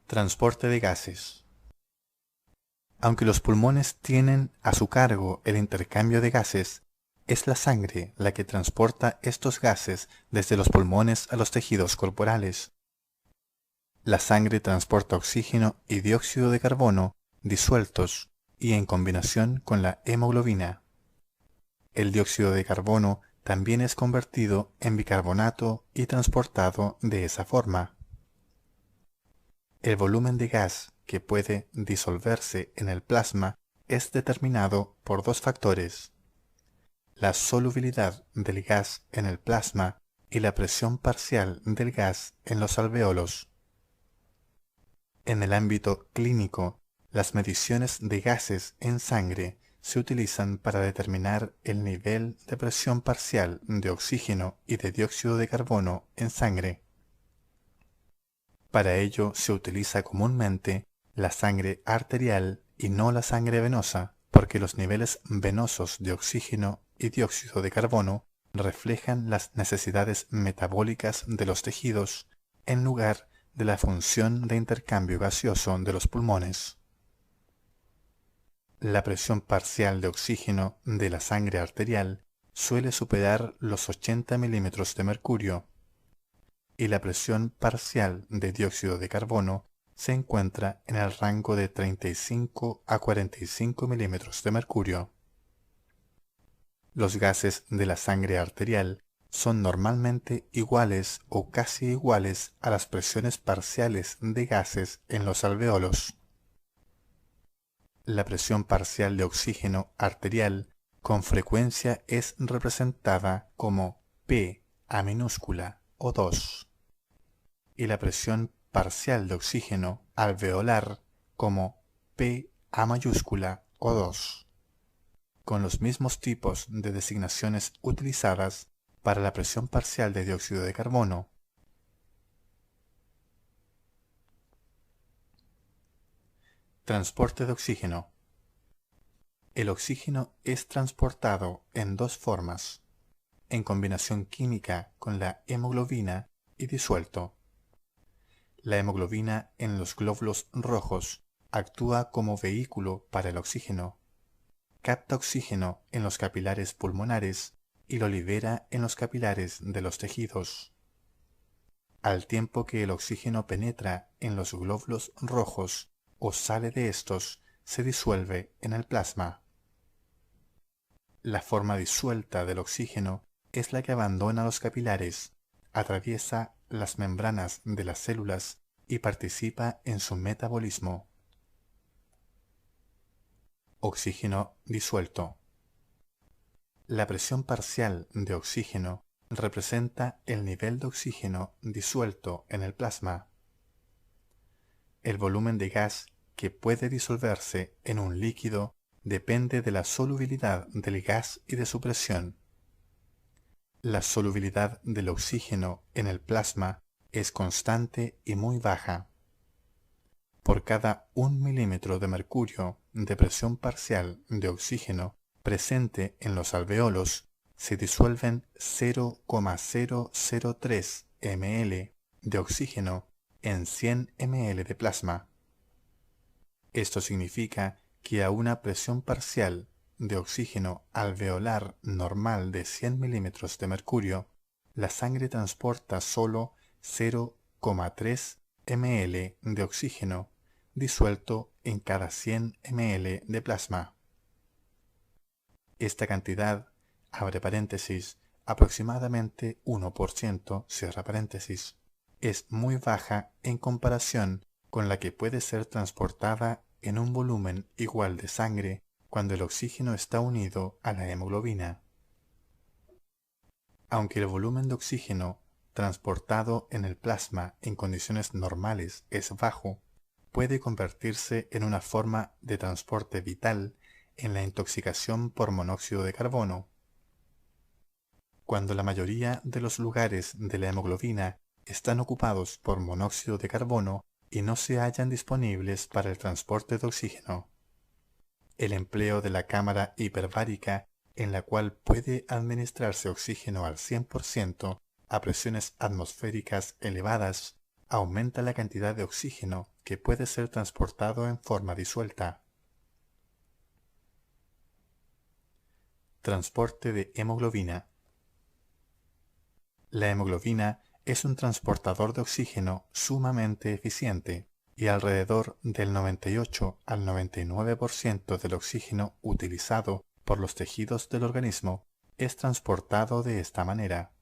Transporte de gases. Aunque los pulmones tienen a su cargo el intercambio de gases, es la sangre la que transporta estos gases desde los pulmones a los tejidos corporales. La sangre transporta oxígeno y dióxido de carbono disueltos y en combinación con la hemoglobina. El dióxido de carbono también es convertido en bicarbonato y transportado de esa forma. El volumen de gas que puede disolverse en el plasma es determinado por dos factores: la solubilidad del gas en el plasma y la presión parcial del gas en los alveolos. En el ámbito clínico, las mediciones de gases en sangre se utilizan para determinar el nivel de presión parcial de oxígeno y de dióxido de carbono en sangre. Para ello se utiliza comúnmente la sangre arterial y no la sangre venosa, porque los niveles venosos de oxígeno y dióxido de carbono reflejan las necesidades metabólicas de los tejidos en lugar de la función de intercambio gaseoso de los pulmones. La presión parcial de oxígeno de la sangre arterial suele superar los 80 milímetros de mercurio, y la presión parcial de dióxido de carbono se encuentra en el rango de 35 a 45 milímetros de mercurio. Los gases de la sangre arterial son normalmente iguales o casi iguales a las presiones parciales de gases en los alveolos. La presión parcial de oxígeno arterial con frecuencia es representada como P A minúscula o 2. Y la presión parcial de oxígeno alveolar como P A mayúscula o 2, con los mismos tipos de designaciones utilizadas para la presión parcial de dióxido de carbono. Transporte de oxígeno. El oxígeno es transportado en dos formas: en combinación química con la hemoglobina y disuelto. La hemoglobina en los glóbulos rojos actúa como vehículo para el oxígeno, capta oxígeno en los capilares pulmonares y lo libera en los capilares de los tejidos. Al tiempo que el oxígeno penetra en los glóbulos rojos o sale de estos, se disuelve en el plasma. La forma disuelta del oxígeno es la que abandona los capilares, atraviesa las membranas de las células y participa en su metabolismo. Oxígeno disuelto. La presión parcial de oxígeno representa el nivel de oxígeno disuelto en el plasma. El volumen de gas que puede disolverse en un líquido depende de la solubilidad del gas y de su presión. La solubilidad del oxígeno en el plasma es constante y muy baja. Por cada 1 milímetro de mercurio de presión parcial de oxígeno presente en los alveolos, se disuelven 0,003 ml de oxígeno en 100 ml de plasma. Esto significa que a una presión parcial de oxígeno alveolar normal de 100 milímetros de mercurio, la sangre transporta solo 0,3 ml de oxígeno disuelto en cada 100 ml de plasma. Esta cantidad, abre paréntesis, aproximadamente 1%, cierra paréntesis, es muy baja en comparación con la que puede ser transportada en un volumen igual de sangre cuando el oxígeno está unido a la hemoglobina. Aunque el volumen de oxígeno transportado en el plasma en condiciones normales es bajo, puede convertirse en una forma de transporte vital en la intoxicación por monóxido de carbono. Cuando la mayoría de los lugares de la hemoglobina están ocupados por monóxido de carbono y no se hallan disponibles para el transporte de oxígeno. El empleo de la cámara hiperbárica, en la cual puede administrarse oxígeno al 100% a presiones atmosféricas elevadas, aumenta la cantidad de oxígeno que puede ser transportado en forma disuelta. Transporte de hemoglobina. La hemoglobina es un transportador de oxígeno sumamente eficiente y alrededor del 98 al 99% del oxígeno utilizado por los tejidos del organismo es transportado de esta manera.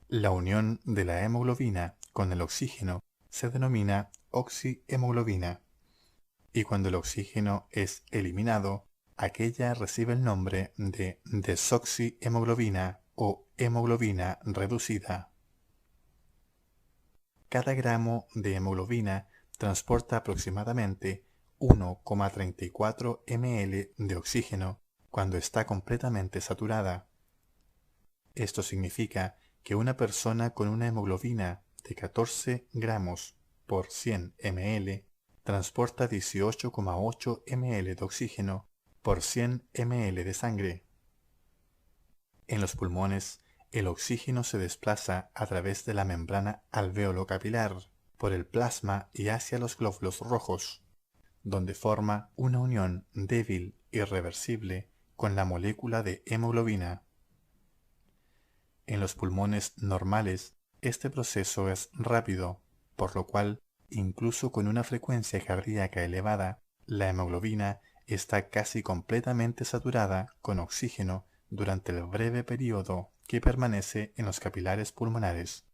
La unión de la hemoglobina con el oxígeno se denomina oxihemoglobina, y cuando el oxígeno es eliminado, aquella recibe el nombre de desoxihemoglobina o hemoglobina reducida. Cada gramo de hemoglobina transporta aproximadamente 1,34 ml de oxígeno cuando está completamente saturada. Esto significa que una persona con una hemoglobina de 14 gramos por 100 ml transporta 18,8 ml de oxígeno por 100 ml de sangre. En los pulmones, el oxígeno se desplaza a través de la membrana alveolo-capilar, por el plasma y hacia los glóbulos rojos, donde forma una unión débil y reversible con la molécula de hemoglobina. En los pulmones normales, este proceso es rápido, por lo cual, incluso con una frecuencia cardíaca elevada, la hemoglobina está casi completamente saturada con oxígeno durante el breve periodo que permanece en los capilares pulmonares.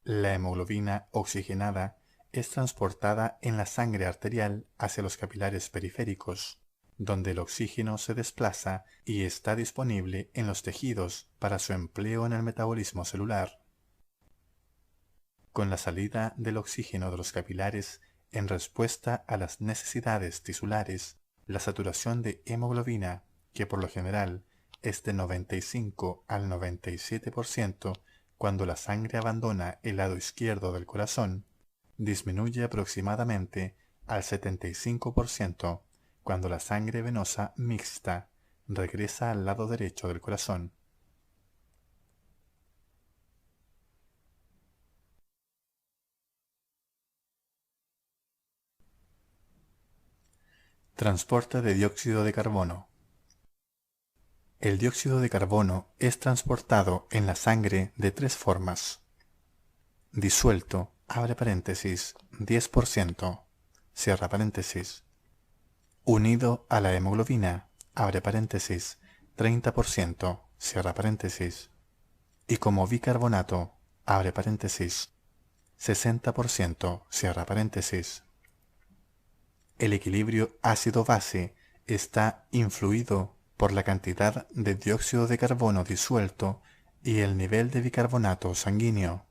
La hemoglobina oxigenada es transportada en la sangre arterial hacia los capilares periféricos, donde el oxígeno se desplaza y está disponible en los tejidos para su empleo en el metabolismo celular. Con la salida del oxígeno de los capilares en respuesta a las necesidades tisulares, la saturación de hemoglobina, que por lo general es de 95 al 97% cuando la sangre abandona el lado izquierdo del corazón, disminuye aproximadamente al 75% cuando la sangre venosa mixta regresa al lado derecho del corazón. Transporte de dióxido de carbono. El dióxido de carbono es transportado en la sangre de tres formas. Disuelto, abre paréntesis, 10%, cierra paréntesis. Unido a la hemoglobina, abre paréntesis, 30%, cierra paréntesis. Y como bicarbonato, abre paréntesis, 60%, cierra paréntesis. El equilibrio ácido-base está influido por la cantidad de dióxido de carbono disuelto y el nivel de bicarbonato sanguíneo.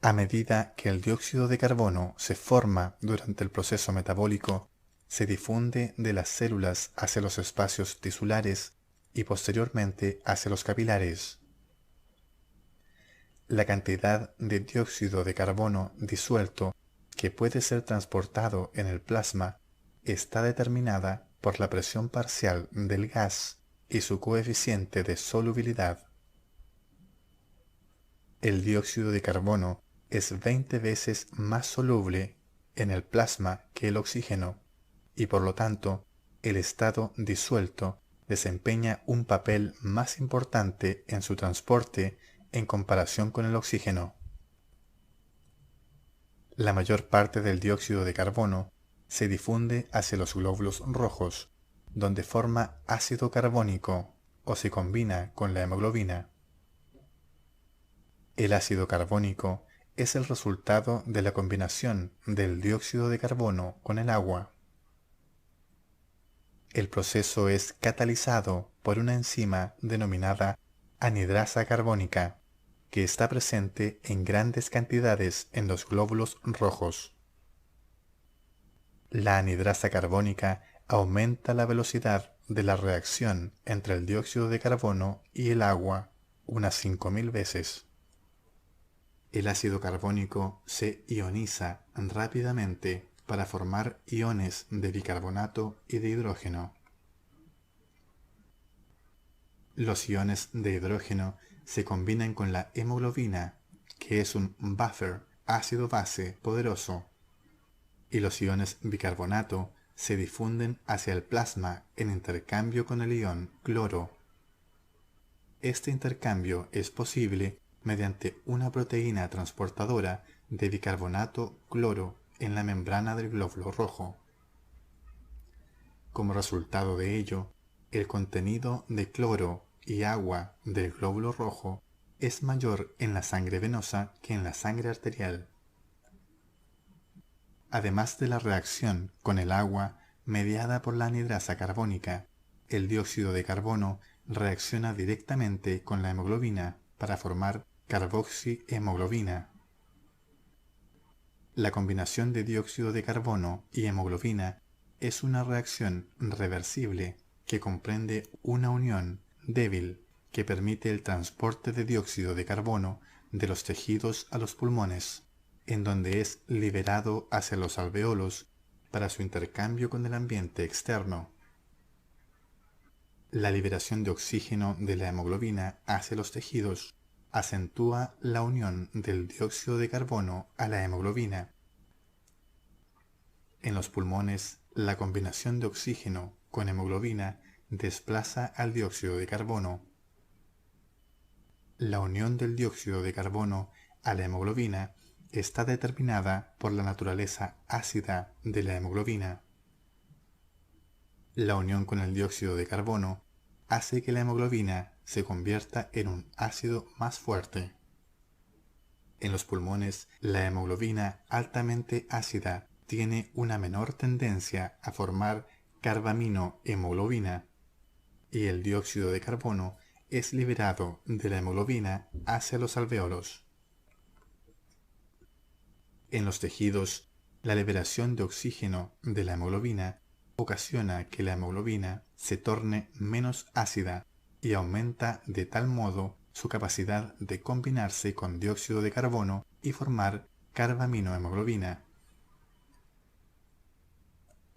A medida que el dióxido de carbono se forma durante el proceso metabólico, se difunde de las células hacia los espacios tisulares y posteriormente hacia los capilares. La cantidad de dióxido de carbono disuelto que puede ser transportado en el plasma está determinada por la presión parcial del gas y su coeficiente de solubilidad. El dióxido de carbono es 20 veces más soluble en el plasma que el oxígeno y por lo tanto el estado disuelto desempeña un papel más importante en su transporte en comparación con el oxígeno. La mayor parte del dióxido de carbono se difunde hacia los glóbulos rojos, donde forma ácido carbónico o se combina con la hemoglobina. El ácido carbónico es el resultado de la combinación del dióxido de carbono con el agua. El proceso es catalizado por una enzima denominada anhidrasa carbónica, que está presente en grandes cantidades en los glóbulos rojos. La anhidrasa carbónica aumenta la velocidad de la reacción entre el dióxido de carbono y el agua unas 5000 veces. El ácido carbónico se ioniza rápidamente para formar iones de bicarbonato y de hidrógeno. Los iones de hidrógeno se combinan con la hemoglobina, que es un buffer ácido-base poderoso, y los iones bicarbonato se difunden hacia el plasma en intercambio con el ion cloro. Este intercambio es posible mediante una proteína transportadora de bicarbonato cloro en la membrana del glóbulo rojo. Como resultado de ello, el contenido de cloro y agua del glóbulo rojo es mayor en la sangre venosa que en la sangre arterial. Además de la reacción con el agua mediada por la anhidrasa carbónica, el dióxido de carbono reacciona directamente con la hemoglobina para formar carboxihemoglobina. La combinación de dióxido de carbono y hemoglobina es una reacción reversible que comprende una unión débil que permite el transporte de dióxido de carbono de los tejidos a los pulmones, en donde es liberado hacia los alveolos para su intercambio con el ambiente externo. La liberación de oxígeno de la hemoglobina hacia los tejidos acentúa la unión del dióxido de carbono a la hemoglobina. En los pulmones, la combinación de oxígeno con hemoglobina desplaza al dióxido de carbono. La unión del dióxido de carbono a la hemoglobina está determinada por la naturaleza ácida de la hemoglobina. La unión con el dióxido de carbono hace que la hemoglobina se convierta en un ácido más fuerte. En los pulmones, la hemoglobina altamente ácida tiene una menor tendencia a formar carbaminohemoglobina y el dióxido de carbono es liberado de la hemoglobina hacia los alveolos. En los tejidos, la liberación de oxígeno de la hemoglobina ocasiona que la hemoglobina se torne menos ácida y aumenta de tal modo su capacidad de combinarse con dióxido de carbono y formar carbaminohemoglobina.